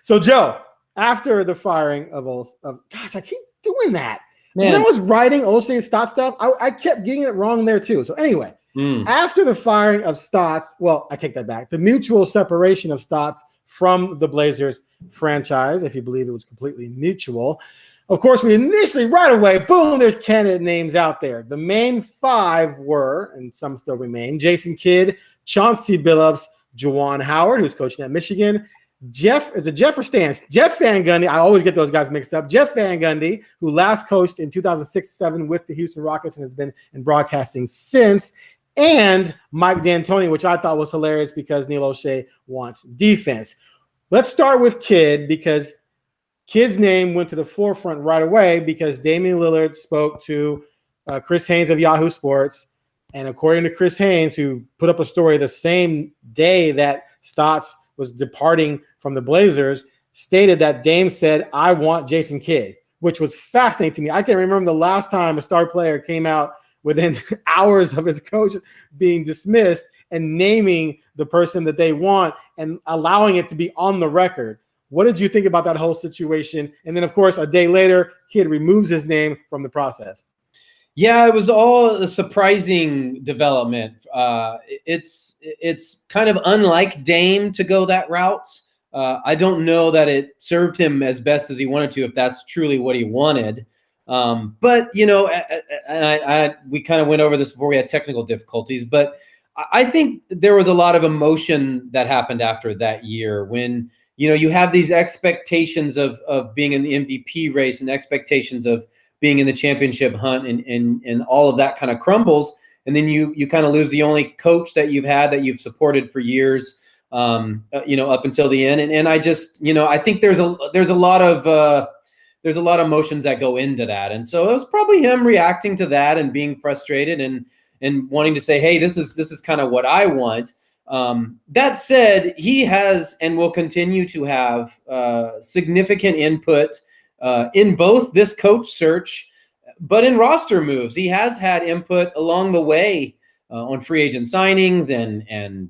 So, Joe, after the firing of gosh, I keep doing that. Man. When I was writing Olszey and Stotts stuff, I kept getting it wrong there too. So anyway, after the firing of Stotts, well, I take that back. The mutual separation of Stotts from the Blazers franchise, if you believe it was completely mutual. Of course, we initially, right away, boom, there's candidate names out there. The main five were, and some still remain, Jason Kidd, Chauncey Billups, Juwan Howard, who's coaching at Michigan, Jeff or Stan? Jeff Van Gundy. I always get those guys mixed up. Jeff Van Gundy, who last coached in 2006-07 with the Houston Rockets and has been in broadcasting since, and Mike D'Antoni, which I thought was hilarious because Neil Olshey wants defense. Let's start with Kidd because Kidd's name went to the forefront right away because Damian Lillard spoke to Chris Haynes of Yahoo Sports, and according to Chris Haynes, who put up a story the same day that Stotts was departing from the Blazers, stated that Dame said, "I want Jason Kidd," which was fascinating to me. I can't remember the last time a star player came out within hours of his coach being dismissed and naming the person that they want and allowing it to be on the record. What did you think about that whole situation? And then, of course, a day later, Kidd removes his name from the process. Yeah, it was all a surprising development. It's kind of unlike Dame to go that route. I don't know that it served him as best as he wanted to, if that's truly what he wanted. But, you know, we kind of went over this before we had technical difficulties, but I think there was a lot of emotion that happened after that year when, you know, you have these expectations of being in the MVP race and expectations of being in the championship hunt and all of that kind of crumbles. And then you kind of lose the only coach that you've had that you've supported for years, you know, up until the end. And I just, you know, I think there's a lot of emotions that go into that. And so it was probably him reacting to that and being frustrated and wanting to say, hey, this is kind of what I want. That said, he has and will continue to have significant input in both this coach search, but in roster moves. He has had input along the way on free agent signings and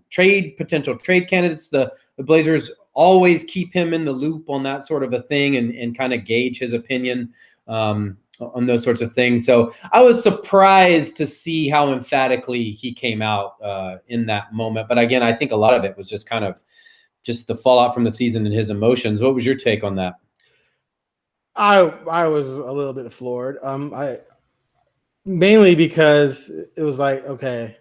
potential trade candidates. The Blazers always keep him in the loop on that sort of a thing and kind of gauge his opinion on those sorts of things. So I was surprised to see how emphatically he came out in that moment. But again, I think a lot of it was just kind of just the fallout from the season and his emotions. What was your take on that? I was a little bit floored. Mainly because it was like, okay,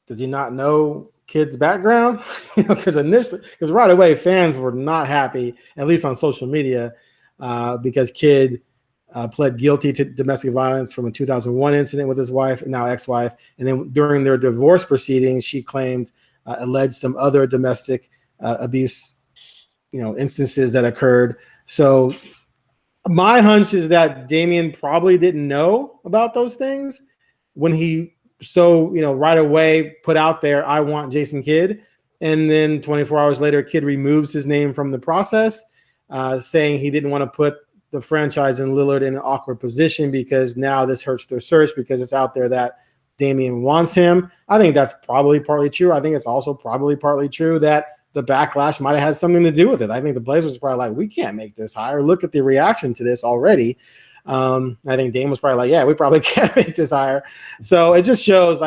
does he not know Kidd's background? Because right away fans were not happy, at least on social media, because Kidd pled guilty to domestic violence from a 2001 incident with his wife, now ex-wife, and then during their divorce proceedings, she claimed alleged some other domestic abuse, instances that occurred. So my hunch is that Damian probably didn't know about those things when he right away put out there, "I want Jason Kidd," and then 24 hours later, Kidd removes his name from the process, saying he didn't want to put the franchise and Lillard in an awkward position because now this hurts their search because it's out there that Damian wants him. I think that's probably partly true. I think it's also probably partly true that the backlash might have had something to do with it. I think the Blazers were probably like, we can't make this hire. Look at the reaction to this already. I think Dame was probably like, yeah, we probably can't make this hire. So it just shows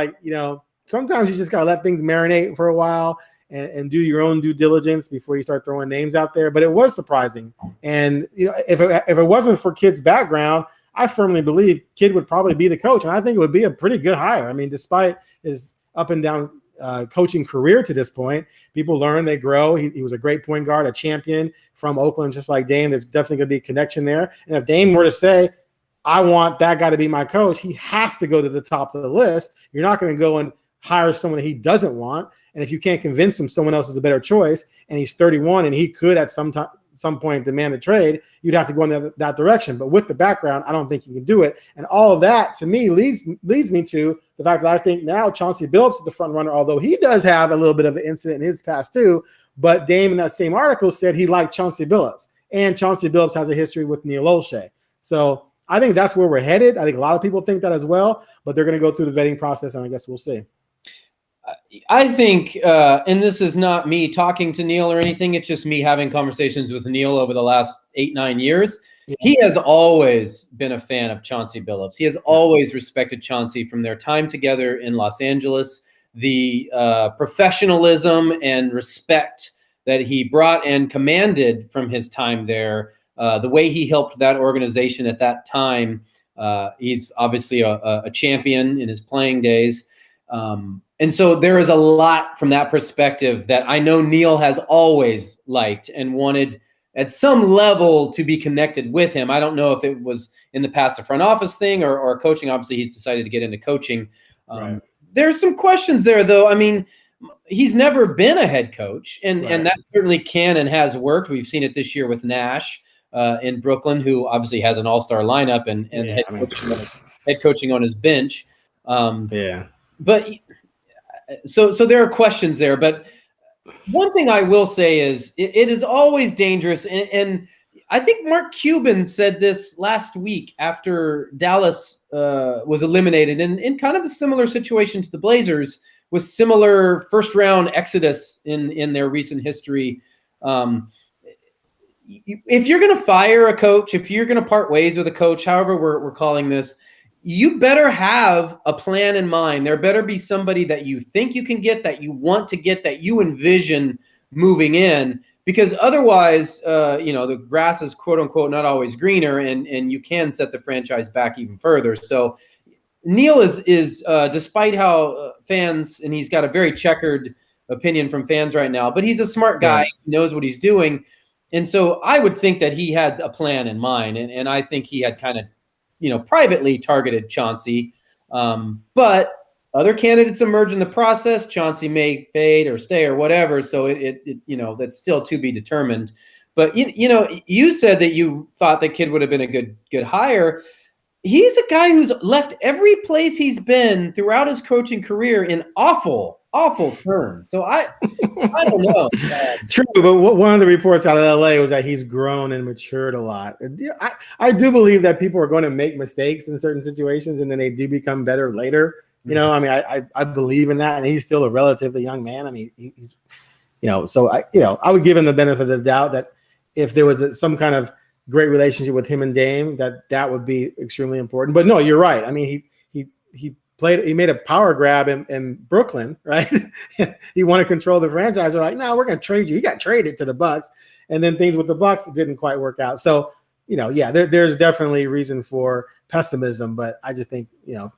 sometimes you just got to let things marinate for a while and do your own due diligence before you start throwing names out there. But it was surprising. And if it wasn't for Kidd's background, I firmly believe Kidd would probably be the coach. And I think it would be a pretty good hire. I mean, despite his up and down coaching career to this point, people learn, they grow. He was a great point guard, a champion from Oakland, just like Dame. There's definitely going to be a connection there. And if Dame were to say, I want that guy to be my coach, he has to go to the top of the list. You're not going to go and hire someone that he doesn't want. And if you can't convince him someone else is a better choice, and he's 31 and he could at some point demand a trade, you'd have to go in that direction. But with the background, I don't think you can do it. And all of that, to me, leads me to the fact that I think now Chauncey Billups is the front runner, although he does have a little bit of an incident in his past too. But Dame in that same article said he liked Chauncey Billups. And Chauncey Billups has a history with Neil Olshey. So I think that's where we're headed. I think a lot of people think that as well, but they're going to go through the vetting process, and I guess we'll see. I think, and this is not me talking to Neil or anything, it's just me having conversations with Neil over the last 8-9 years. Yeah. He has always been a fan of Chauncey Billups. He has always respected Chauncey from their time together in Los Angeles, the professionalism and respect that he brought and commanded from his time there, the way he helped that organization at that time. He's obviously a champion in his playing days. And so there is a lot from that perspective that I know Neil has always liked and wanted at some level to be connected with him. I don't know if it was in the past a front office thing or coaching. Obviously, he's decided to get into coaching. Right. There's some questions there, though. I mean, he's never been a head coach, and that certainly can and has worked. We've seen it this year with Nash in Brooklyn, who obviously has an all-star lineup and head coaching on his bench. But so there are questions there. But one thing I will say is it is always dangerous. And I think Mark Cuban said this last week after Dallas was eliminated in kind of a similar situation to the Blazers with similar first-round exodus in their recent history. If you're going to fire a coach, if you're going to part ways with a coach, however we're calling this, you better have a plan in mind. There better be somebody that you think you can get, that you want to get, that you envision moving in, because otherwise, the grass is quote unquote not always greener, and you can set the franchise back even further. So Neil is despite how fans, and he's got a very checkered opinion from fans right now, but he's a smart guy. He knows what he's doing. And so I would think that he had a plan in mind, and I think he had kind of, privately targeted Chauncey. But other candidates emerge in the process. Chauncey may fade or stay or whatever. So it that's still to be determined. But you said that you thought the kid would have been a good hire. He's a guy who's left every place he's been throughout his coaching career in awful terms. So I don't know. True, but one of the reports out of LA was that he's grown and matured a lot. I do believe that people are going to make mistakes in certain situations, and then they do become better later. I mean, I believe in that, and he's still a relatively young man. I mean, he's, so I would give him the benefit of the doubt that if there was some kind of great relationship with him and Dame, that would be extremely important. But no, you're right. I mean, he made a power grab in Brooklyn, right? He wanted to control the franchise. They're like, no, we're going to trade you. He got traded to the Bucks, and then things with the Bucks didn't quite work out. So, there's definitely reason for pessimism, but I just think,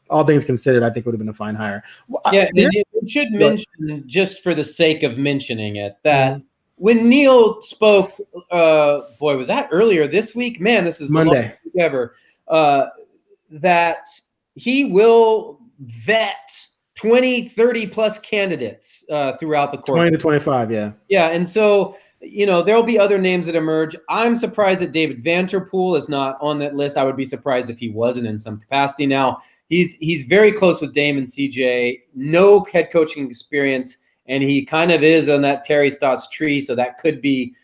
all things considered, I think it would have been a fine hire. We should mention, just for the sake of mentioning it, that when Neil spoke, was that earlier this week? Man, this is Monday ever. That he will vet 20, 30 plus candidates throughout the course. 20 to 25, yeah. Yeah, and so, there'll be other names that emerge. I'm surprised that David Vanterpool is not on that list. I would be surprised if he wasn't in some capacity. Now, he's very close with Dame and CJ, no head coaching experience, and he kind of is on that Terry Stotts tree, so that could be,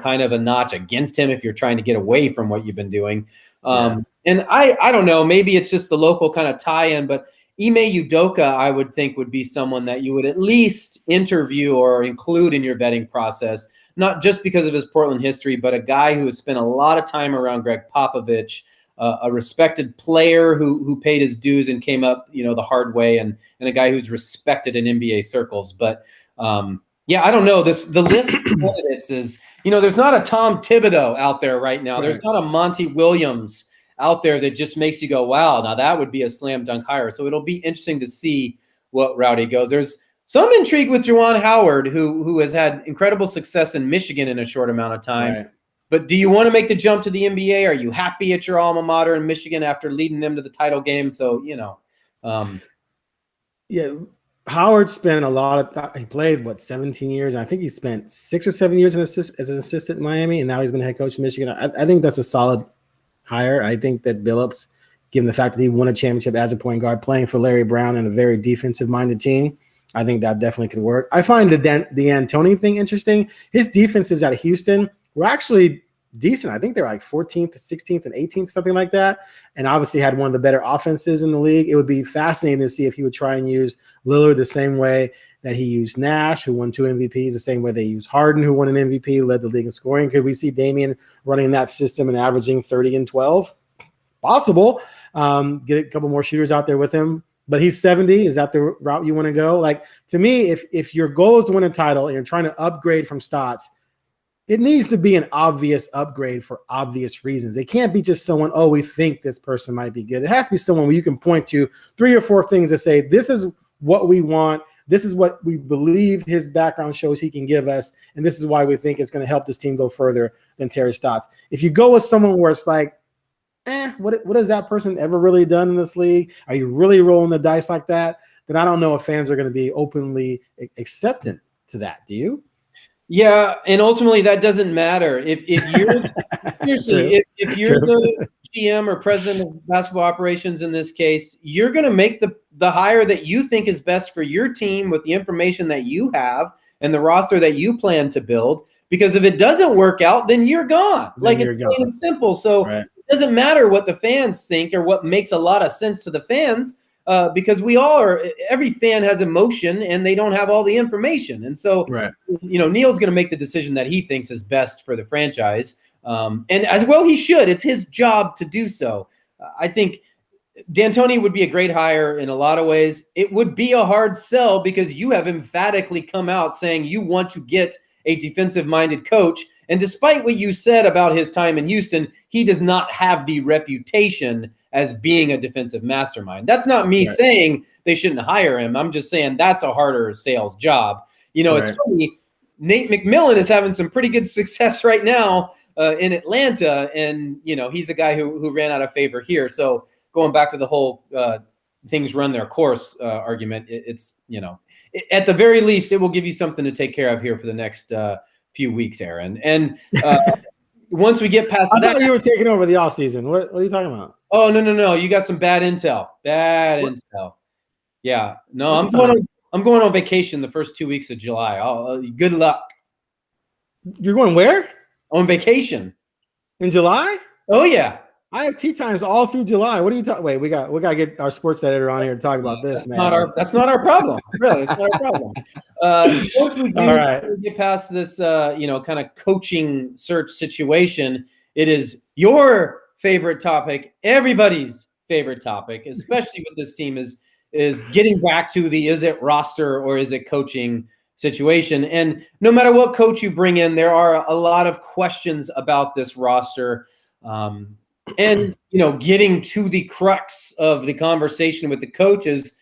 kind of a notch against him if you're trying to get away from what you've been doing. And I don't know, maybe it's just the local kind of tie-in, but Ime Udoka, I would think, would be someone that you would at least interview or include in your vetting process, not just because of his Portland history, but a guy who has spent a lot of time around Greg Popovich, a respected player who paid his dues and came up, the hard way, and a guy who's respected in NBA circles. But I don't know. The list of candidates is, there's not a Tom Thibodeau out there right now. Right. There's not a Monty Williams out there that just makes you go, wow, now that would be a slam dunk hire. So it'll be interesting to see what route he goes. There's some intrigue with Juwan Howard, who has had incredible success in Michigan in a short amount of time. Right. But do you want to make the jump to the NBA? Are you happy at your alma mater in Michigan after leading them to the title game? So, Howard spent a lot of time. He played 17 years, and I think he spent 6 or 7 years as an assistant in Miami, and now he's been head coach in Michigan. I think that's a solid hire. I think that Billups, given the fact that he won a championship as a point guard, playing for Larry Brown and a very defensive-minded team, I think that definitely could work. I find the D'Antoni thing interesting. His defenses at Houston were actually decent. I think they're like 14th, 16th, and 18th, something like that. And obviously had one of the better offenses in the league. It would be fascinating to see if he would try and use Lillard the same way that he used Nash, who won 2 MVPs, the same way they used Harden, who won an MVP, led the league in scoring. Could we see Damian running that system and averaging 30 and 12? Possible. Get a couple more shooters out there with him. But he's 70. Is that the route you want to go? Like, to me, if your goal is to win a title and you're trying to upgrade from Stotts, it needs to be an obvious upgrade for obvious reasons. It can't be just someone, oh, we think this person might be good. It has to be someone where you can point to 3 or 4 things that say, this is what we want. This is what we believe his background shows he can give us. And this is why we think it's going to help this team go further than Terry Stotts. If you go with someone where it's like, what has that person ever really done in this league? Are you really rolling the dice like that? Then I don't know if fans are going to be openly acceptant to that. Do you? Yeah, and ultimately that doesn't matter. If you're seriously, if you're the GM or president of basketball operations in this case, you're going to make the hire that you think is best for your team with the information that you have and the roster that you plan to build. Because if it doesn't work out, then you're gone. It's plain and simple. So right. It doesn't matter what the fans think or what makes a lot of sense to the fans, because every fan has emotion and they don't have all the information. And so, right. Neil's going to make the decision that he thinks is best for the franchise. And as well, he should. It's his job to do so. I think D'Antoni would be a great hire in a lot of ways. It would be a hard sell because you have emphatically come out saying you want to get a defensive-minded coach. And despite what you said about his time in Houston, he does not have the reputation as being a defensive mastermind. That's not me saying they shouldn't hire him. I'm just saying that's a harder sales job. It's funny. Nate McMillan is having some pretty good success right now in Atlanta. And, he's a guy who ran out of favor here. So going back to the whole things run their course argument, it's at the very least, it will give you something to take care of here for the next few weeks, Aaron. And once we get past I thought you were taking over the offseason. What are you talking about? Oh, no. You got some bad intel. Intel. Yeah. No, I'm going on vacation the first 2 weeks of July. Good luck. You're going where? On vacation. In July? Oh, yeah. I have tea times all through July. What are you talking? Wait, we got to get our sports editor on here to talk about this, man. That's not our problem. Really, it's not our problem. All right. We get past this, kind of coaching search situation. It is your favorite topic, everybody's favorite topic, especially with this team, is getting back to the is it roster or is it coaching situation. And no matter what coach you bring in, there are a lot of questions about this roster. And, getting to the crux of the conversation with the coaches,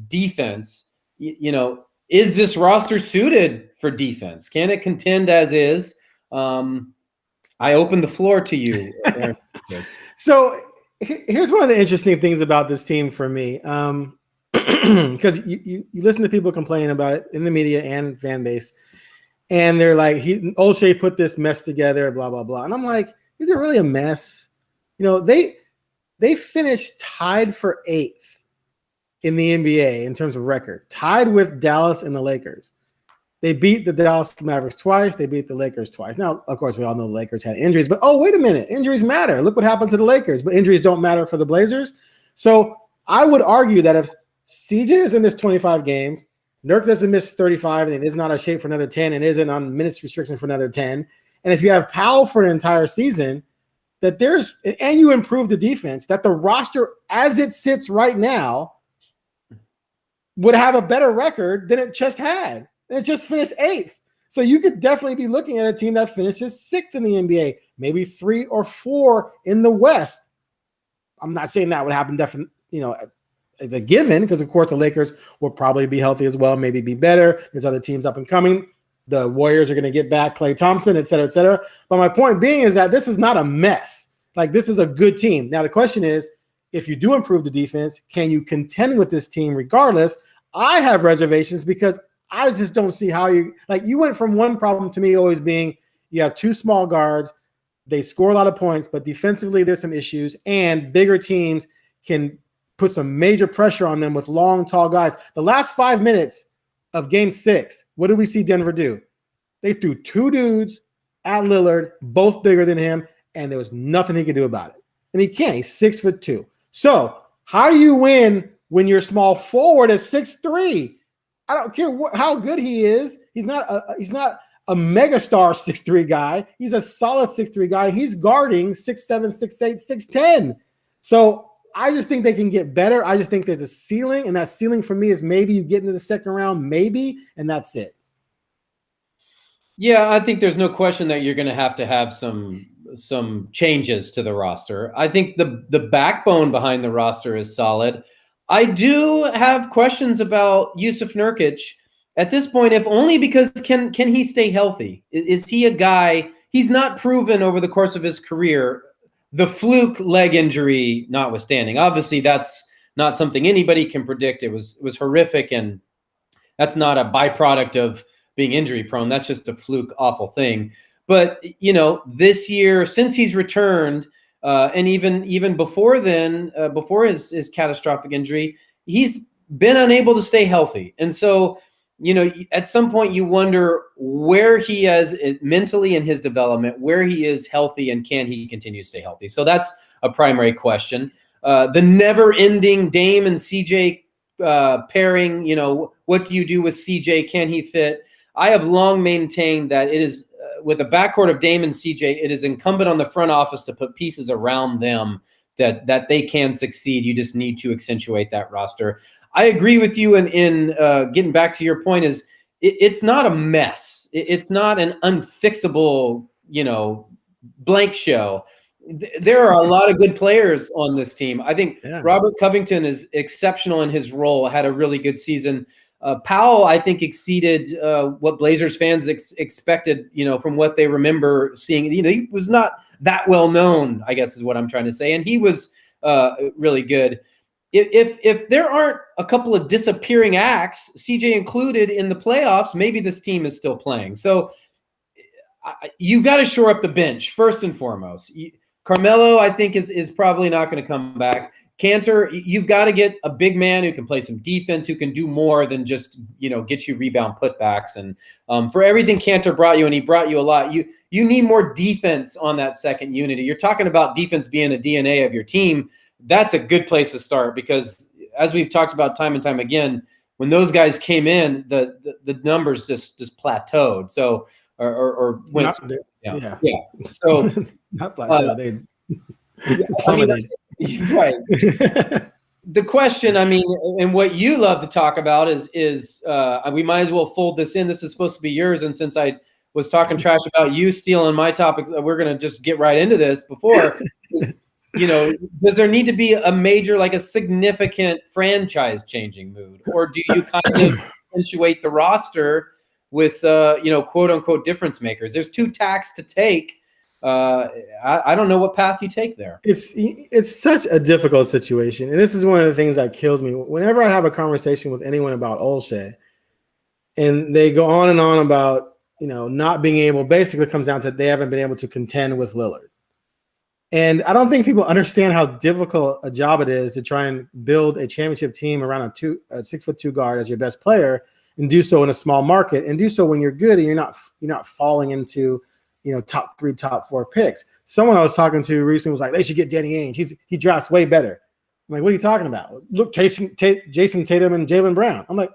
defense, is this roster suited for defense? Can it contend as is? I open the floor to you. So here's one of the interesting things about this team for me. Because you listen to people complain about it in the media and fan base, and they're like, Olshey put this mess together, blah, blah, blah. And I'm like, is it really a mess? They finished tied for 8th in the NBA in terms of record, tied with Dallas and the Lakers. They beat the Dallas Mavericks twice. They beat the Lakers twice. Now, of course, we all know the Lakers had injuries, but wait a minute. Injuries matter. Look what happened to the Lakers, but injuries don't matter for the Blazers. So I would argue that if CJ is in this 25 games, Nurk doesn't miss 35 and is not out of shape for another 10 and isn't on minutes restriction for another 10, and if you have Powell for an entire season, and you improve the defense, that the roster as it sits right now would have a better record than it just had. And it just finished 8th. So you could definitely be looking at a team that finishes 6th in the NBA, maybe 3 or 4 in the West. I'm not saying that would happen as a given, because of course the Lakers will probably be healthy as well, maybe be better. There's other teams up and coming. The Warriors are going to get back Klay Thompson, et cetera, et cetera. But my point being is that this is not a mess. Like, this is a good team. Now, the question is, if you do improve the defense, can you contend with this team regardless? I have reservations because I just don't see how you went from one problem to me always being you have 2 small guards. They score a lot of points, but defensively there's some issues, and bigger teams can put some major pressure on them with long, tall guys. The last 5 minutes of game 6, what did we see Denver do? They threw 2 dudes at Lillard, both bigger than him, and there was nothing he could do about it. And he can't. He's 6'2". So how do you win when your small forward is 6'3"? I don't care how good he is. He's not a megastar 6'3" guy. He's a solid 6'3" guy. He's guarding 6'7", 6'8", 6'10". So I just think they can get better. I just think there's a ceiling, and that ceiling for me is maybe you get into the second round, maybe, and that's it. Yeah, I think there's no question that you're going to have some changes to the roster. I think the backbone behind the roster is solid. I do have questions about Yusuf Nurkic at this point, if only because can he stay healthy? Is he a guy? He's not proven over the course of his career, the fluke leg injury notwithstanding. Obviously, that's not something anybody can predict. It was horrific, and that's not a byproduct of being injury prone. That's just a fluke, awful thing. But, this year, since he's returned, and even before then, before his catastrophic injury, he's been unable to stay healthy. And so, at some point you wonder where he is mentally in his development, where he is healthy, and can he continue to stay healthy? So that's a primary question. The never-ending Dame and CJ pairing, what do you do with CJ? Can he fit? I have long maintained that it is, with a backcourt of Dame and CJ, it is incumbent on the front office to put pieces around them that they can succeed. You just need to accentuate that roster. I agree with you in getting back to your point is it's not a mess. It's not an unfixable, blank show. There are a lot of good players on this team. I think Robert Covington is exceptional in his role, had a really good season. Powell, I think, exceeded what Blazers fans expected, from what they remember seeing. He was not that well known, I guess is what I'm trying to say. And he was really good. If there aren't a couple of disappearing acts, CJ included, in the playoffs, maybe this team is still playing. So you got to shore up the bench first and foremost. Carmelo, I think, is probably not going to come back. Cantor, you've got to get a big man who can play some defense, who can do more than just, get you rebound putbacks. And for everything Cantor brought you, and he brought you a lot, you need more defense on that second unity. You're talking about defense being a DNA of your team. That's a good place to start, because as we've talked about time and time again, when those guys came in, the numbers just plateaued. So or went, yeah. So not plateaued. Right. The question, and what you love to talk about is we might as well fold this in. This is supposed to be yours, and since I was talking trash about you stealing my topics, we're going to just get right into this. Before, does there need to be a major, like a significant franchise-changing mood, or do you kind of accentuate the roster with quote unquote difference makers? There's two tacks to take. I don't know what path you take there. It's such a difficult situation, and this is one of the things that kills me. Whenever I have a conversation with anyone about Olshey, and they go on and on about not being able, basically comes down to they haven't been able to contend with Lillard. And I don't think people understand how difficult a job it is to try and build a championship team around a 6'2" guard as your best player, and do so in a small market, and do so when you're good and you're not falling into top 3, top 4 picks. Someone I was talking to recently was like, they should get Danny Ainge. He drafts way better. I'm like, what are you talking about? Look, Jason Tatum and Jaylen Brown. I'm like,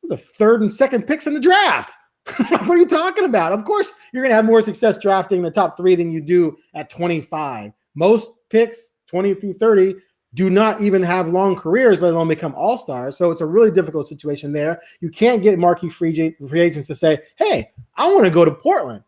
the 3rd and 2nd picks in the draft. What are you talking about? Of course, you're going to have more success drafting the top 3 than you do at 25. Most picks, 20 through 30, do not even have long careers, let alone become all-stars. So it's a really difficult situation there. You can't get marquee free agents to say, hey, I want to go to Portland.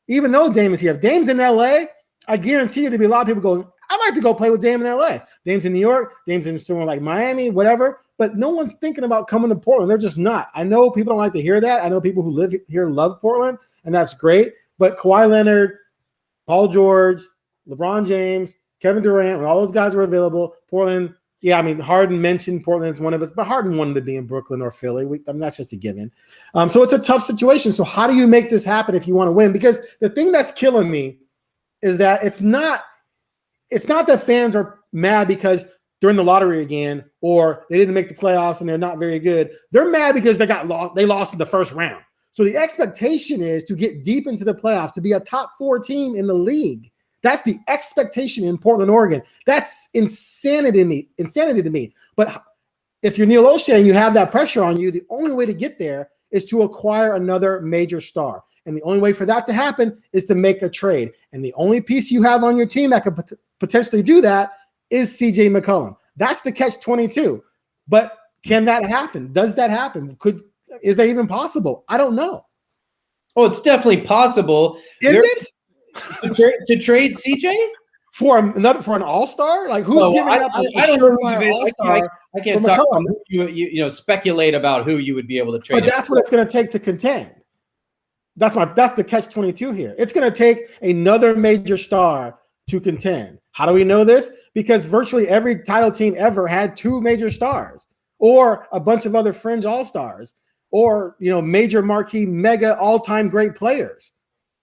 Even though Dame is here, if Dame's in LA, I guarantee you there'll be a lot of people going, I'd like to go play with Dame in LA. Dame's in New York, Dame's in somewhere like Miami, whatever. But no one's thinking about coming to Portland. They're just not. I know people don't like to hear that. I know people who live here love Portland, and that's great. But Kawhi Leonard, Paul George, LeBron James, Kevin Durant, when all those guys were available, Portland, Harden mentioned Portland as one of us, but Harden wanted to be in Brooklyn or Philly. That's just a given. So it's a tough situation. So how do you make this happen if you want to win? Because the thing that's killing me is that it's not that fans are mad because they're in the lottery again, or they didn't make the playoffs and they're not very good. They're mad because they lost in the first round. So the expectation is to get deep into the playoffs, to be a top 4 team in the league. That's the expectation in Portland, Oregon. That's insanity to me. But if you're Neil O'Shea and you have that pressure on you, the only way to get there is to acquire another major star. And the only way for that to happen is to make a trade. And the only piece you have on your team that could potentially do that is CJ McCollum. That's the catch-22. But can that happen? Does that happen? Is that even possible? I don't know. Oh, it's definitely possible. Is it to trade CJ for an all-star? Like who's giving up a surefire all-star? I can't talk about you speculate about who you would be able to trade. But that's what it's going to take to contend. That's the catch-22 here. It's going to take another major star to contend. How do we know this? Because virtually every title team ever had 2 major stars or a bunch of other fringe all-stars or, major marquee, mega all-time great players.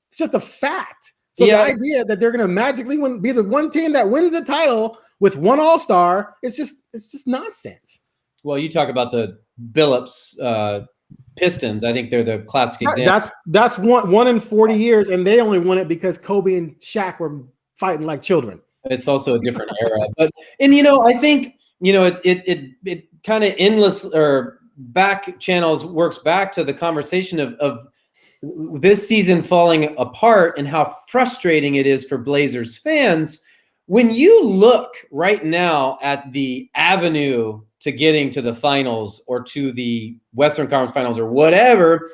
It's just a fact. So the idea that they're going to magically be the one team that wins a title with one all-star, it's just nonsense. Well, you talk about the Billups Pistons. I think they're the classic example. That's one in 40 years, and they only won it because Kobe and Shaq were fighting like children. It's also a different era. I think it kind of endless or back channels works back to the conversation of this season falling apart and how frustrating it is for Blazers fans. When you look right now at the avenue to getting to the finals or to the Western Conference Finals or whatever,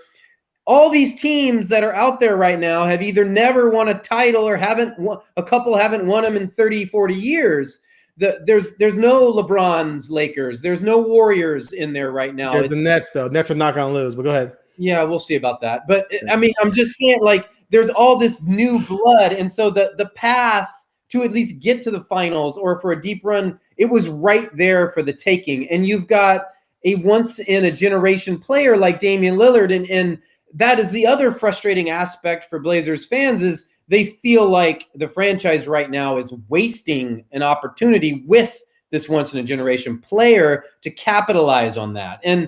all these teams that are out there right now have either never won a title or haven't won them in 30, 40 years. There's no LeBron's Lakers. There's no Warriors in there right now. There's the Nets, though. Nets are not going to lose, but go ahead. Yeah, we'll see about that. But I mean, I'm just saying, like, there's all this new blood. And so the path to at least get to the finals or for a deep run, it was right there for the taking. And you've got a once in a generation player like Damian Lillard. And that is the other frustrating aspect for Blazers fans is they feel like the franchise right now is wasting an opportunity with this once in a generation player to capitalize on that. And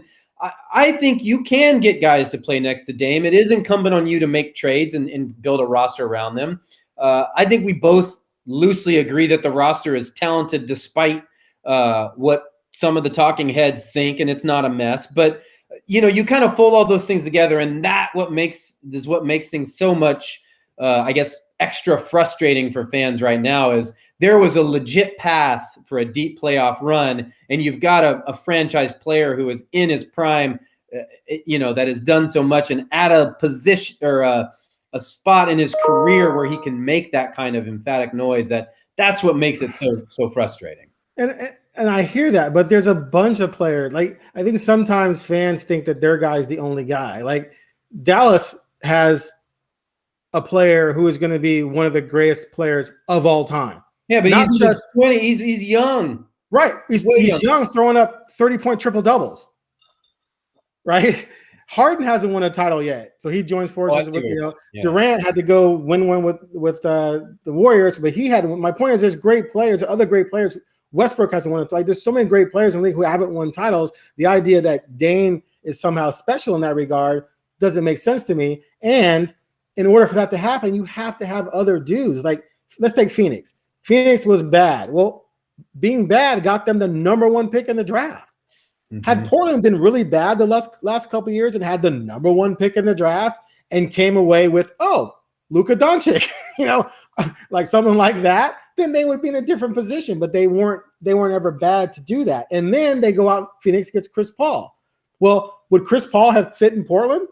I think you can get guys to play next to Dame. It is incumbent on you to make trades and build a roster around them. I think we both loosely agree that the roster is talented despite what some of the talking heads think, and it's not a mess. But, you kind of fold all those things together, and what makes things so much, extra frustrating for fans right now is there was a legit path for a deep playoff run, and you've got a franchise player who is in his prime, that has done so much and at a position or a spot in his career where he can make that kind of emphatic noise. That's what makes it so frustrating. And I hear that, but there's a bunch of players. Like, I think sometimes fans think that their guy's the only guy. Like, Dallas has a player who is going to be one of the greatest players of all time. Yeah, but he's just 20. He's young. Right. He's young, throwing up 30-point triple-doubles. Right? Harden hasn't won a title yet, so he joins forces with Durant had to go win one with the Warriors, but he had. My point is, there's great players, other great players. Westbrook hasn't won it. Like, there's so many great players in the league who haven't won titles. The idea that Dame is somehow special in that regard doesn't make sense to me. And in order for that to happen, you have to have other dudes. Like, let's take Phoenix. Phoenix was bad. Well, being bad got them the number 1 pick in the draft. Mm-hmm. Had Portland been really bad the last couple of years and had the number 1 pick in the draft and came away with, Luka Doncic, like something like that, then they would be in a different position. But they weren't ever bad to do that. And then they go out, Phoenix gets Chris Paul. Well, would Chris Paul have fit in Portland?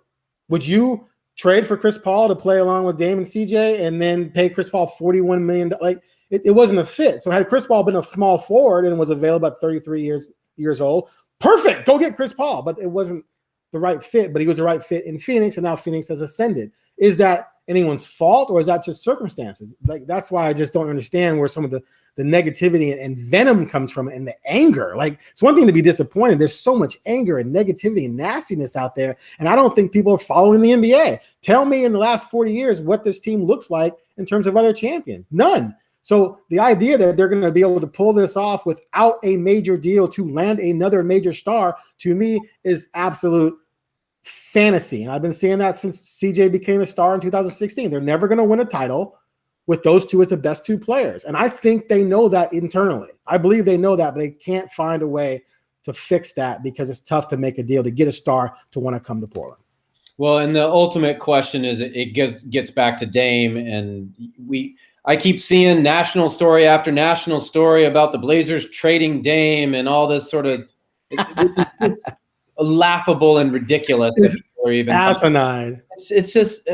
Would you trade for Chris Paul to play along with Dame and CJ and then pay Chris Paul $41 million? Like, it wasn't a fit. So had Chris Paul been a small forward and was available at 33 years old, perfect, go get Chris Paul. But it wasn't the right fit, but he was the right fit in Phoenix, and now Phoenix has ascended. Is that anyone's fault, or is that just circumstances? Like, that's why I just don't understand where some of the negativity and venom comes from, and the anger. Like, it's one thing to be disappointed. There's so much anger and negativity and nastiness out there, and I don't think people are following the NBA. Tell me in the last 40 years what this team looks like in terms of other champions. None. So the idea that they're going to be able to pull this off without a major deal to land another major star, to me, is absolute fantasy. And I've been seeing that since CJ became a star in 2016. They're never going to win a title with those two as the best two players. And I think they know that internally. I believe they know that, but they can't find a way to fix that because it's tough to make a deal to get a star to want to come to Portland. Well, and the ultimate question is it gets back to Dame, and I keep seeing national story after national story about the Blazers trading Dame and all this sort of it's laughable and ridiculous. It's asinine. It's just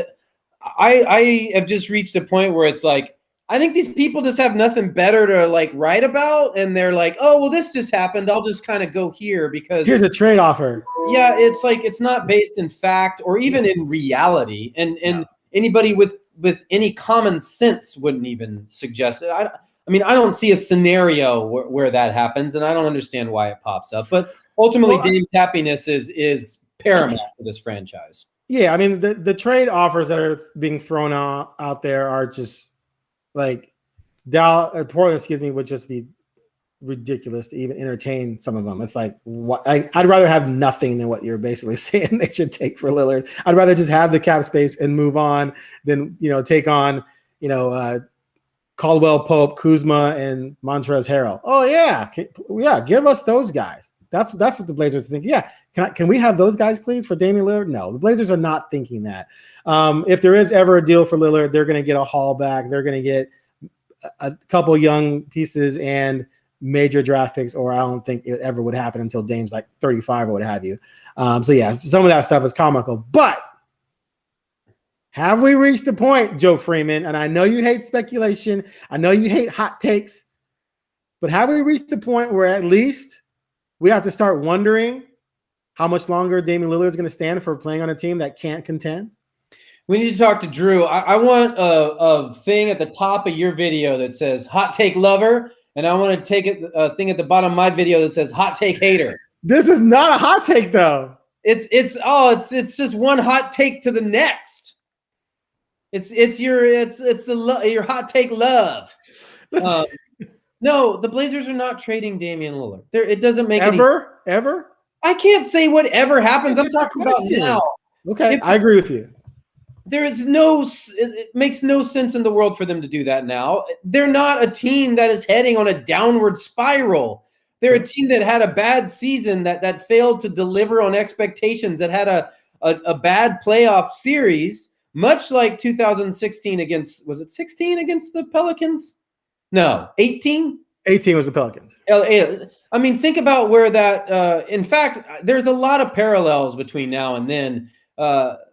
I have just reached a point where it's like I think these people just have nothing better to like write about, and they're like, oh well, this just happened. I'll just kind of go here because here's a trade offer. Yeah, it's like it's not based in fact or even in reality, and anybody with any common sense wouldn't even suggest it. I mean, I don't see a scenario where that happens, and I don't understand why it pops up. But ultimately, Dame's happiness is paramount for this franchise. Yeah, I mean, the trade offers that are being thrown out there are just like Portland, would just be ridiculous to even entertain some of them. It's like what I'd rather have nothing than what you're basically saying they should take for Lillard. I'd rather just have the cap space and move on than take on Caldwell Pope, Kuzma, and Montrezl Harrell. Oh yeah, give us those guys. That's what the Blazers think. Yeah, can we have those guys please for Damian Lillard? No, the Blazers are not thinking that. If there is ever a deal for Lillard, they're going to get a haul back. They're going to get a couple young pieces and major draft picks, or I don't think it ever would happen until Dame's like 35 or what have you. So yeah, some of that stuff is comical. But have we reached the point, Joe Freeman? And I know you hate speculation. I know you hate hot takes. But have we reached the point where at least we have to start wondering how much longer Damian Lillard is going to stand for playing on a team that can't contend? We need to talk to Drew. I want a thing at the top of your video that says hot take lover. And I want to take a thing at the bottom of my video that says hot take hater. This is not a hot take though. It's just one hot take to the next. It's your hot take love. No, the Blazers are not trading Damian Lillard. It doesn't make ever. I can't say whatever happens. I'm talking about now. Okay, I agree with you. It makes no sense in the world for them to do that now. They're not a team that is heading on a downward spiral. They're a team that had a bad season that failed to deliver on expectations, that had a bad playoff series, much like 2016 was it 16 against the Pelicans? No, 18? 18 was the Pelicans. I mean, think about where that in fact, there's a lot of parallels between now and then.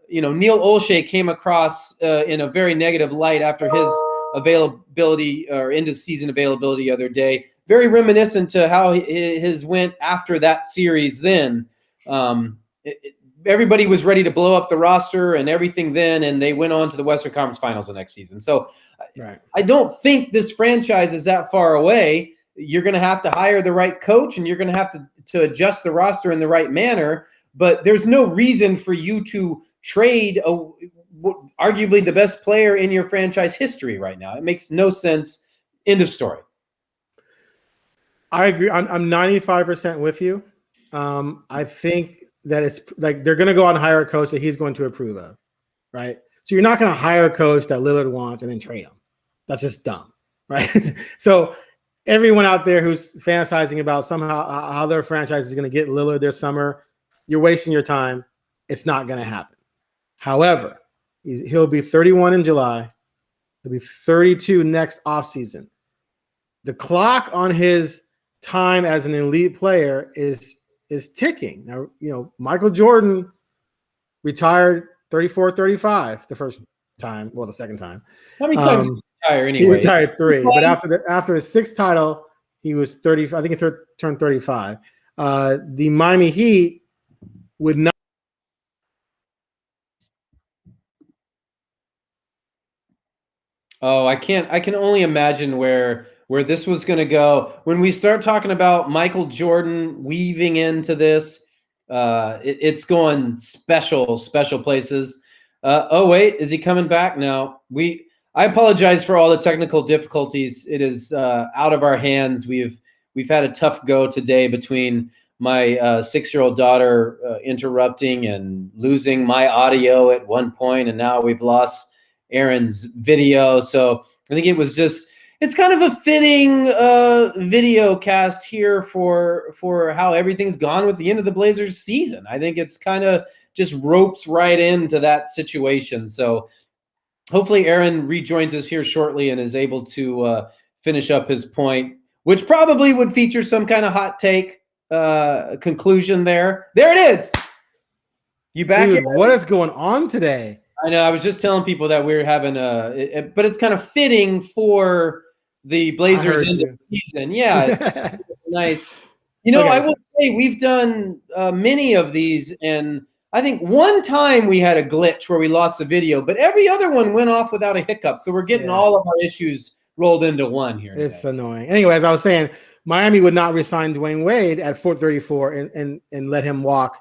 Neil Olshey came across in a very negative light after his availability or end of season availability the other day. Very reminiscent to how his went after that series. Then everybody was ready to blow up the roster and everything then, and they went on to the Western Conference Finals the next season. So right. I don't think this franchise is that far away. You're going to have to hire the right coach, and you're going to have to adjust the roster in the right manner. But there's no reason for you to trade arguably the best player in your franchise history right now. It makes no sense. End of story. I agree. I'm 95% with you. I think that it's like they're going to go out and hire a coach that he's going to approve of, right? So you're not going to hire a coach that Lillard wants and then trade him. That's just dumb, right? So everyone out there who's fantasizing about somehow how their franchise is going to get Lillard this summer, you're wasting your time. It's not going to happen. However, he'll be 31 in July. He'll be 32 next offseason. The clock on his time as an elite player is ticking. Now, Michael Jordan retired 34, 35 the first time. Well, the second time. How many times did he retire anyway? He retired 3, but after his 6th title, he was 30. I think he turned 35. The Miami Heat would not. Oh, I can only imagine where this was going to go. When we start talking about Michael Jordan weaving into this, it's going special places. Oh, wait, is he coming back? No, I apologize for all the technical difficulties. It is out of our hands. We've had a tough go today between my 6-year-old daughter interrupting and losing my audio at one point, and now we've lost Aaron's video. So I think it was just, it's kind of a fitting video cast here for how everything's gone with the end of the Blazers season. I think it's kind of just ropes right into that situation. So hopefully Aaron rejoins us here shortly and is able to finish up his point, which probably would feature some kind of hot take conclusion there. There it is. You back? Dude, what is going on today? I know. I was just telling people that we're having but it's kind of fitting for the Blazers end of the season. Yeah, it's nice. You know, I will say we've done many of these, and I think one time we had a glitch where we lost the video, but every other one went off without a hiccup. So we're getting all of our issues rolled into one here. It's annoying. Anyway, as I was saying, Miami would not resign Dwayne Wade at 434 and let him walk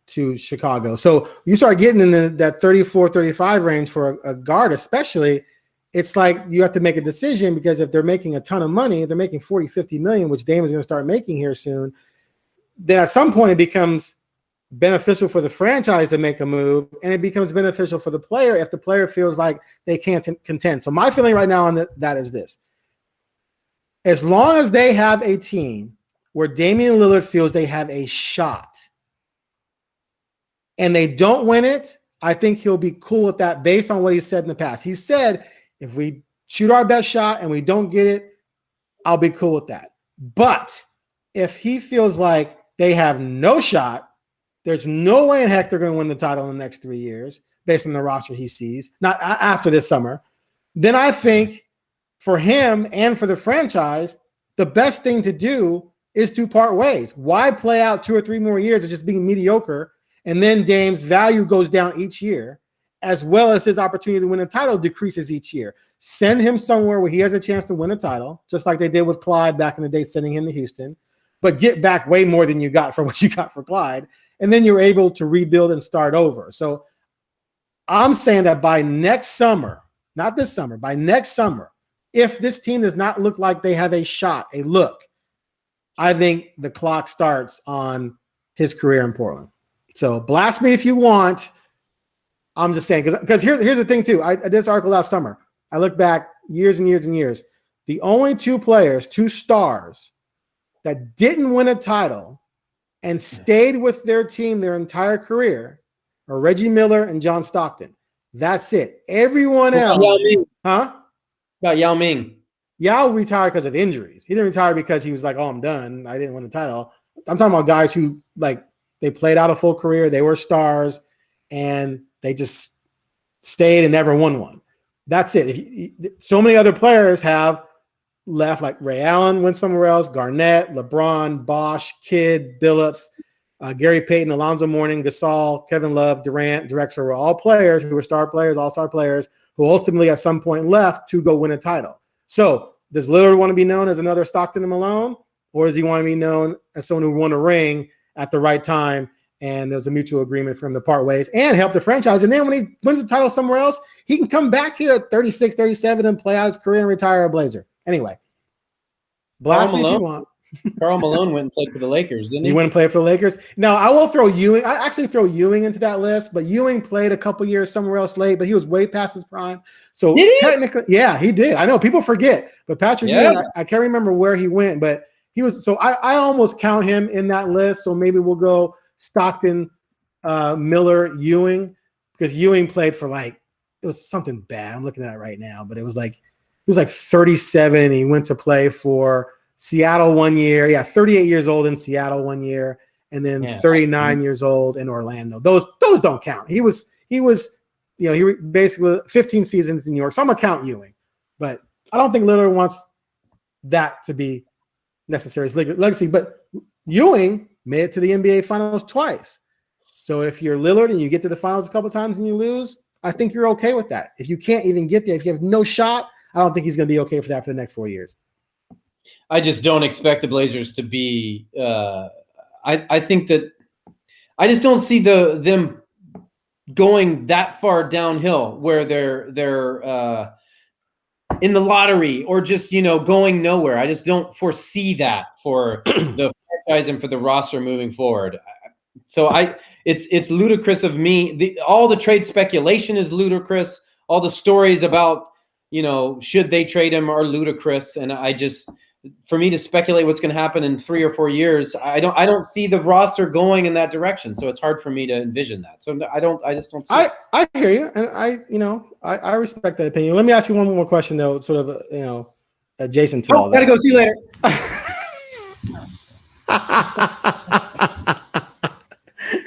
to Chicago. So you start getting in that 34, 35 range for a guard, especially. It's like you have to make a decision, because if they're making a ton of money, if they're making 40, 50 million, which Dame is going to start making here soon, then at some point it becomes beneficial for the franchise to make a move, and it becomes beneficial for the player if the player feels like they can't contend. So my feeling right now on that is this. As long as they have a team where Damian Lillard feels they have a shot and they don't win it, I think he'll be cool with that based on what he said in the past. He said, if we shoot our best shot and we don't get it, I'll be cool with that. But if he feels like they have no shot, there's no way in heck they're going to win the title in the next 3 years based on the roster he sees, not after this summer, then I think for him and for the franchise, the best thing to do is to part ways. Why play out 2 or 3 more years of just being mediocre, and then Dame's value goes down each year, as well as his opportunity to win a title decreases each year? Send him somewhere where he has a chance to win a title, just like they did with Clyde back in the day, sending him to Houston, but get back way more than you got for what you got for Clyde. And then you're able to rebuild and start over. So I'm saying that by next summer, not this summer, by next summer, if this team does not look like they have a shot, a look, I think the clock starts on his career in Portland. So blast me if you want. I'm just saying, because here's the thing too. I did this article last summer. I look back years and years and years. The only 2 players, 2 stars that didn't win a title and stayed with their team their entire career are Reggie Miller and John Stockton. That's it. Everyone else. Yao Ming. Huh? About Yao Ming. Yao retired because of injuries. He didn't retire because he was like, oh, I'm done. I didn't win the title. I'm talking about guys who, like, they played out a full career. They were stars, and they just stayed and never won one. That's it. So many other players have left, like Ray Allen went somewhere else, Garnett, LeBron, Bosh, Kidd, Billups, Gary Payton, Alonzo Mourning, Gasol, Kevin Love, Durant, Drexler were all players who were star players, all-star players, who ultimately at some point left to go win a title. So does Lillard want to be known as another Stockton and Malone, or does he want to be known as someone who won a ring at the right time, and there's a mutual agreement for him to part ways and help the franchise? And then when he wins the title somewhere else, he can come back here at 36, 37 and play out his career and retire a Blazer. Anyway, blast me if you want. Karl Malone went and played for the Lakers, didn't he? He went and played for the Lakers. Now, I will throw Ewing. I actually throw Ewing into that list, but Ewing played a couple years somewhere else late, but he was way past his prime. So technically, yeah, he did. I know people forget, but Patrick Ewing, I can't remember where he went, but he was. So I almost count him in that list. So maybe we'll go Stockton, Miller, Ewing, because Ewing played for it was something bad. I'm looking at it right now, but it was like, he was like 37. He went to play for Seattle 1 year. Yeah, 38 years old in Seattle 1 year, and then 39 years old in Orlando. Those don't count. He was, he basically 15 seasons in New York. So I'm gonna count Ewing, but I don't think Lillard wants that to be necessary as legacy. But Ewing made it to the NBA Finals twice. So if you're Lillard and you get to the finals a couple times and you lose, I think you're okay with that. If you can't even get there, if you have no shot, I don't think he's going to be okay for that for the next 4 years. I just don't expect the Blazers to be. I think that I just don't see them going that far downhill where they're in the lottery or just going nowhere. I just don't foresee that for the franchise and for the roster moving forward. So it's ludicrous of me. All the trade speculation is ludicrous. All the stories about, should they trade him are ludicrous. And for me to speculate what's going to happen in 3 or 4 years, I don't see the roster going in that direction. So it's hard for me to envision that. So I just don't see it. I hear you. And I respect that opinion. Let me ask you one more question though, sort of, adjacent to all that. Gotta go, see you later.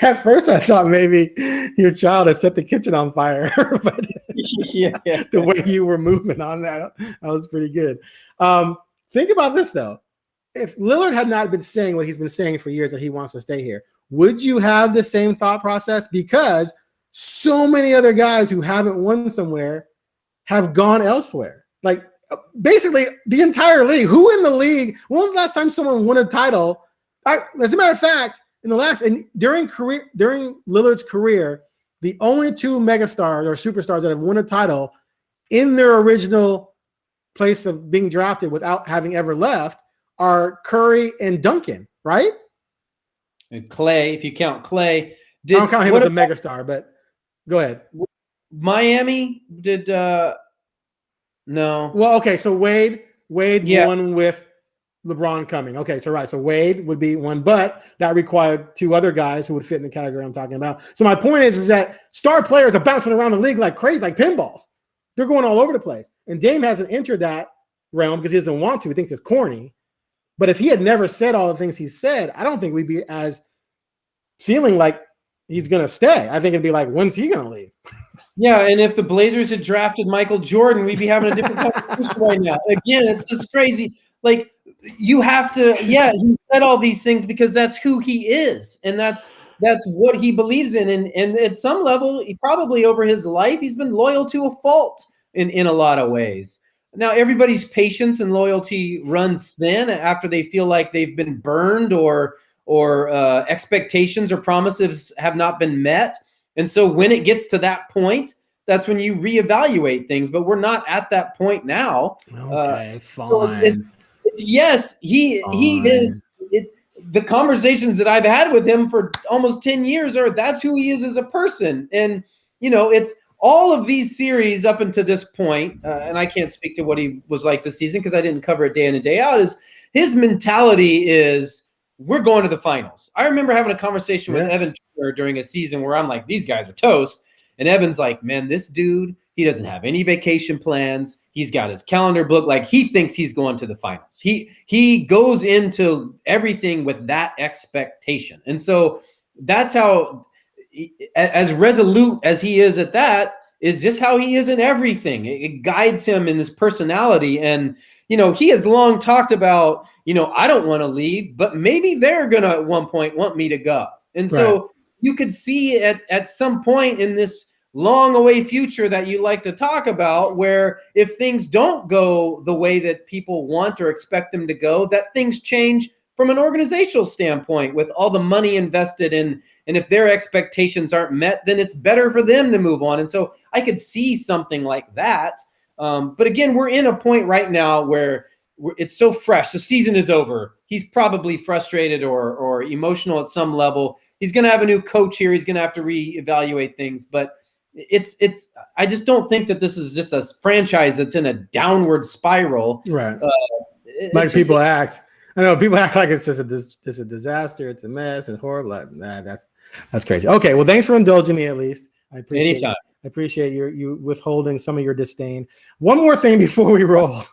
At first, I thought maybe your child had set the kitchen on fire, but the way you were moving on that was pretty good. Think about this, though. If Lillard had not been saying what he's been saying for years that he wants to stay here, would you have the same thought process? Because so many other guys who haven't won somewhere have gone elsewhere. Like, basically, the entire league. Who in the league? When was the last time someone won a title? As a matter of fact, during Lillard's career, the only 2 megastars or superstars that have won a title in their original place of being drafted without having ever left are Curry and Duncan, right? And Clay, if you count Clay. I don't count him as a megastar, but go ahead. Miami did no. Well, okay, so Wade won with LeBron coming. Okay, so Wade would be one, but that required 2 other guys who would fit in the category I'm talking about. So my point is that star players are bouncing around the league like crazy, like pinballs. They're going all over the place. And Dame hasn't entered that realm because he doesn't want to. He thinks it's corny. But if he had never said all the things he said, I don't think we'd be as feeling like he's going to stay. I think it'd be like, when's he going to leave? Yeah, and if the Blazers had drafted Michael Jordan, we'd be having a different conversation right now. Again, it's just crazy. Like, you have to, he said all these things because that's who he is, and that's what he believes in. And at some level, he probably over his life, he's been loyal to a fault in a lot of ways. Now, everybody's patience and loyalty runs thin after they feel like they've been burned or expectations or promises have not been met. And so when it gets to that point, that's when you reevaluate things. But we're not at that point now. Okay, fine. So yes, he is. The conversations that I've had with him for almost 10 years that's who he is as a person. And, it's all of these series up until this point, and I can't speak to what he was like this season because I didn't cover it day in and day out, is his mentality is we're going to the finals. I remember having a conversation with Evan during a season where I'm like, these guys are toast. And Evan's like, man, this dude, he doesn't have any vacation plans. He's got his calendar booked. Like, he thinks he's going to the finals. He goes into everything with that expectation. And so that's how, as resolute as he is at that, is just how he is in everything. It guides him in his personality. And, he has long talked about, I don't want to leave, but maybe they're going to at one point want me to go. And so you could see at some point in this long away future that you like to talk about, where if things don't go the way that people want or expect them to go, that things change from an organizational standpoint with all the money invested in. And if their expectations aren't met, then it's better for them to move on. And so I could see something like that. But again, we're in a point right now where it's so fresh. The season is over. He's probably frustrated or emotional at some level. He's going to have a new coach here. He's going to have to reevaluate things. But I just don't think that this is just a franchise that's in a downward spiral. Right. Like people act. I know people act like it's just a disaster. It's a mess and horrible. Nah, that's crazy. Okay. Well, thanks for indulging me at least. I appreciate Anytime. I appreciate you withholding some of your disdain. One more thing before we roll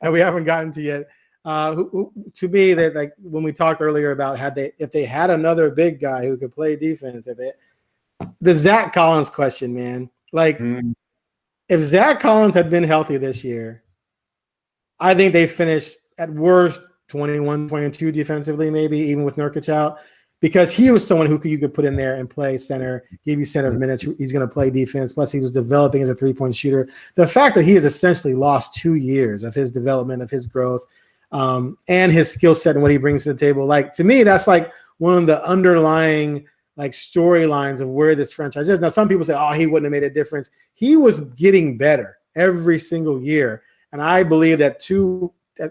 that we haven't gotten to yet. To me, that like when we talked earlier about if they had another big guy who could play defense, the Zach Collins question, man. Like, if Zach Collins had been healthy this year, I think they finished at worst 21, 22 defensively, maybe even with Nurkic out, because he was someone you could put in there and play center, give you center minutes. He's going to play defense. Plus, he was developing as a three-point shooter. The fact that he has essentially lost 2 years of his development, of his growth, and his skill set and what he brings to the table, like, to me, that's like one of the underlying like storylines of where this franchise is. Now, some people say, oh, he wouldn't have made a difference. He was getting better every single year. And I believe that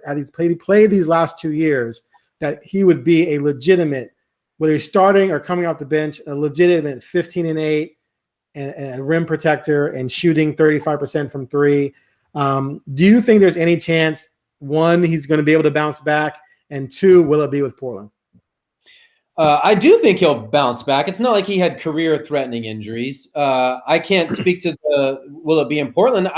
as he's played these last 2 years, that he would be a legitimate, whether he's starting or coming off the bench, a legitimate 15-8 and a rim protector and shooting 35% from three. Do you think there's any chance, one, he's going to be able to bounce back, and two, will it be with Portland? I do think he'll bounce back. It's not like he had career-threatening injuries. I can't speak to will it be in Portland.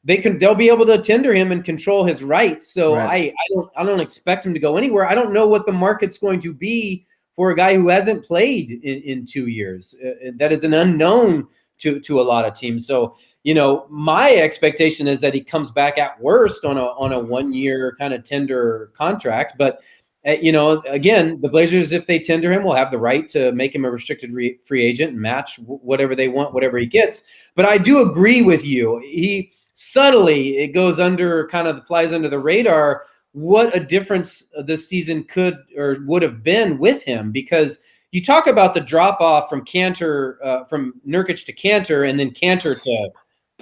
They'll be able to tender him and control his rights. So right. I don't expect him to go anywhere. I don't know what the market's going to be for a guy who hasn't played in 2 years. That is an unknown to a lot of teams. So, my expectation is that he comes back at worst on a 1 year kind of tender contract. But again, the Blazers, if they tender him, will have the right to make him a restricted free agent and match whatever they want, whatever he gets. But I do agree with you. He subtly, it goes under, kind of flies under the radar, what a difference this season could or would have been with him. Because you talk about the drop off from from Nurkic to Kanter, and then Kanter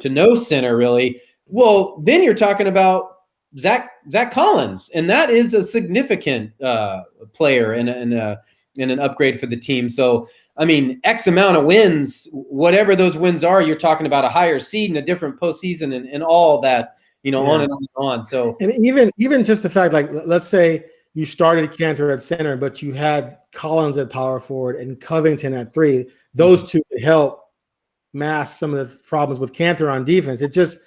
to no center, really. Well, then you're talking about Zach Collins, and that is a significant player and an upgrade for the team. So, I mean, X amount of wins, whatever those wins are, you're talking about a higher seed and a different postseason and all that, on and on and on. So, and even just the fact, like, let's say you started Kanter at center, but you had Collins at power forward and Covington at three. Those two could help mask some of the problems with Kanter on defense. It just,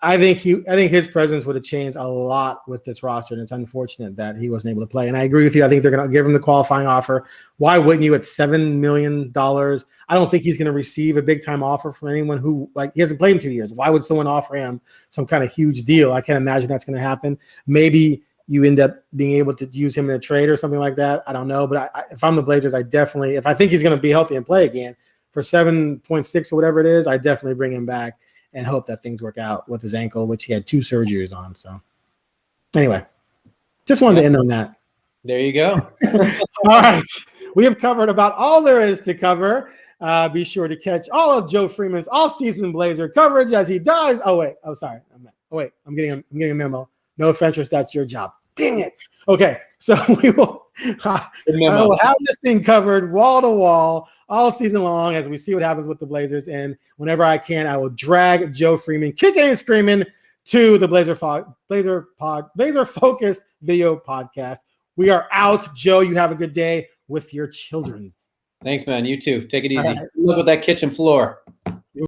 I think his presence would have changed a lot with this roster, and it's unfortunate that he wasn't able to play. And I agree with you. I think they're going to give him the qualifying offer. Why wouldn't you at $7 million? I don't think he's going to receive a big time offer from anyone who, like, he hasn't played in 2 years. Why would someone offer him some kind of huge deal? I can't imagine that's going to happen. Maybe you end up being able to use him in a trade or something like that. I don't know. But if I'm the Blazers, if I think he's going to be healthy and play again for 7.6 or whatever it is, I definitely bring him back and hope that things work out with his ankle, which he had 2 surgeries on. So anyway, just wanted to end on that. There you go. All right. We have covered about all there is to cover. Be sure to catch all of Joe Freeman's off-season Blazer coverage as he dives. I'm getting a memo. No, Fentress, that's your job. Dang it. Okay, so we will have this thing covered wall to wall all season long as we see what happens with the Blazers. And whenever I can, I will drag Joe Freeman kicking and screaming to the Blazer focused video podcast. We are out. Joe, you have a good day with your children. Thanks, man. You too. Take it easy. Right. Look at that kitchen floor.